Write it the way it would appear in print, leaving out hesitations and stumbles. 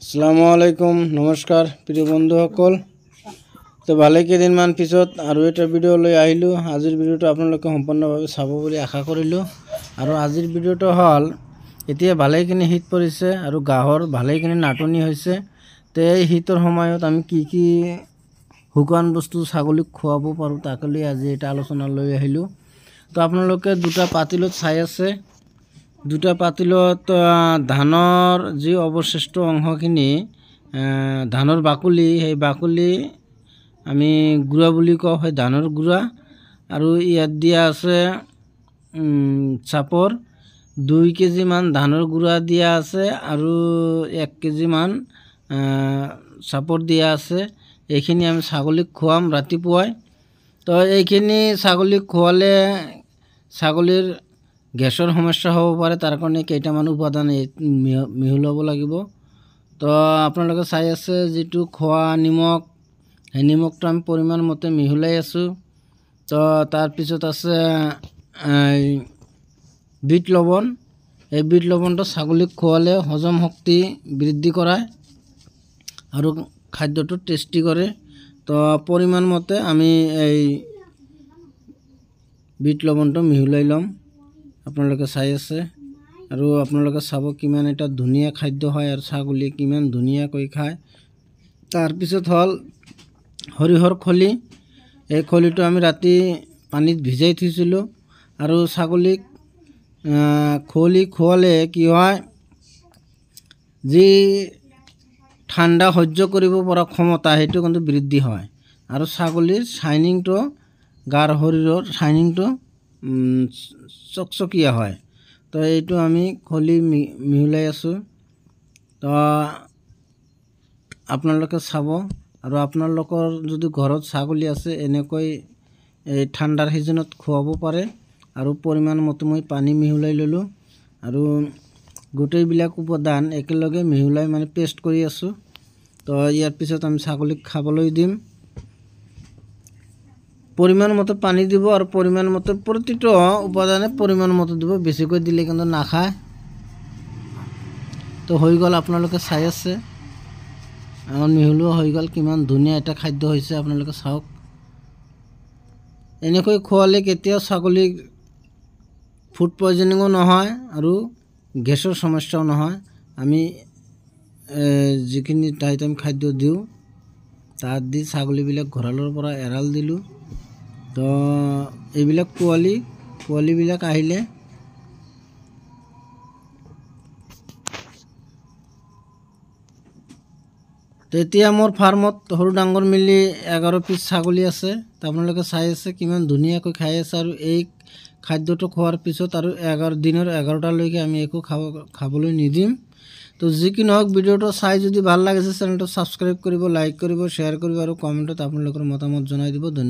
আসসালামু আলাইকুম নমস্কাৰ প্ৰিয় বন্ধুসকল তো ভালে কেইদিনমান পিছত আৰু এটা ভিডিঅ' লৈ আহিলোঁ। আজিৰ ভিডিঅ'টো আপোনালোকে সম্পূৰ্ণভাৱে চাব বুলি আশা কৰিলোঁ। আৰু আজিৰ ভিডিঅ'টো হ'ল এতিয়া ভালেখিনি শীত পৰিছে আৰু গাহৰ ভালেখিনি নাটনি হৈছে। তো এই শীতৰ সময়ত আমি কি কি শুকান বস্তু ছাগলীক খুৱাব পাৰোঁ তাকে লৈ আজি এটা আলোচনা লৈ আহিলোঁ। তো আপোনালোকে দুটা পাতিলত চাই আছে, দুটা পাতিলত ধানৰ যি অৱশিষ্ট অংশখিনি ধানৰ বাকলি, সেই বাকলি আমি গুড়া বুলি কওঁ, সেই ধানৰ গুড়া। আৰু ইয়াত দিয়া আছে চাপৰ 2 কেজিমান ধানৰ গুড়া দিয়া আছে আৰু 1 কেজিমান চাপৰ দিয়া আছে। এইখিনি আমি ছাগলীক খুৱাম ৰাতিপুৱাই। তো এইখিনি ছাগলীক খুৱালে ছাগলীৰ গেছৰ সমস্যা হ'ব পাৰে, তাৰ কাৰণে কেইটামান উপাদান মিহলাব লাগিব। তো আপোনালোকে চাই আছে যিটো খোৱা নিমখ, সেই নিমখটো আমি পৰিমাণ মতে মিহলাই আছোঁ। তো তাৰপিছত আছে বিট লৱণ। এই বিট লৱণটো ছাগলীক খুৱালে হজম শক্তি বৃদ্ধি কৰায় আৰু খাদ্যটো টেষ্টি কৰে। তো পৰিমাণ মতে আমি এই বিট লৱণটো মিহলাই ল'ম। আপোনালোকে চাই আছে আৰু আপোনালোকে চাব কিমান এটা ধুনীয়া খাদ্য হয় আৰু ছাগলী কিমান ধুনীয়াকৈ খায়। তাৰপিছত হ'ল সৰিয়হৰ খলি। এই খলিটো আমি ৰাতি পানীত ভিজাই থৈছিলোঁ। আৰু ছাগলীক খলি খুৱালে কি হয়, যি ঠাণ্ডা সহ্য কৰিব পৰা ক্ষমতা সেইটো কিন্তু বৃদ্ধি হয় আৰু ছাগলীৰ শ্বাইনিংটো, গাৰ শৰীৰৰ শ্বাইনিংটো চকচকীয়া হয়। তো এইটো আমি খলি মিহলাই আছোঁ। তো আপোনালোকে চাব আৰু আপোনালোকৰ যদি ঘৰত ছাগলী আছে এনেকৈ এই ঠাণ্ডাৰ ছিজনত খুৱাব পাৰে। আৰু পৰিমাণ মতে মই পানী মিহলাই ল'লোঁ আৰু গোটেইবিলাক উপাদান একেলগে মিহলাই মানে পেষ্ট কৰি আছোঁ। তো ইয়াৰ পিছত আমি ছাগলীক খাবলৈ দিম। পৰিমাণ মতে পানী দিব আৰু পৰিমাণ মতে প্ৰতিটো উপাদানে পৰিমাণ মতে দিব, বেছিকৈ দিলে কিন্তু নাখায়। তো হৈ গ'ল, আপোনালোকে চাই আছে আমাৰ মিহলোৱা হৈ গ'ল, কিমান ধুনীয়া এটা খাদ্য হৈছে আপোনালোকে চাওক। এনেকৈ খোৱালে কেতিয়াও ছাগলীক ফুড পয়জনিঙো নহয় আৰু গেছৰ সমস্যাও নহয়। আমি যিখিনি টাইম খাদ্য দিওঁ তাত দি ছাগলীবিলাক গঁৰালৰ পৰা এৰাল দিলোঁ। তো এইবিলাক পোৱালিবিলাক আহিলে তেতিয়া মোৰ ফাৰ্মত সৰু ডাঙৰ মিলি 11 পিচ ছাগলী আছে। তো আপোনালোকে চাই আছে কিমান ধুনীয়াকৈ খাই আছে। আৰু এই খাদ্যটো খোৱাৰ পিছত আৰু দিনৰ 11টালৈকে আমি একো খাবলৈ নিদিম। তো যি কি নহওক, ভিডিঅ'টো চাই যদি ভাল লাগিছে চেনেলটো ছাবস্ক্ৰাইব কৰিব, লাইক কৰিব, শ্বেয়াৰ কৰিব আৰু কমেণ্টত আপোনালোকৰ মতামত জনাই দিব।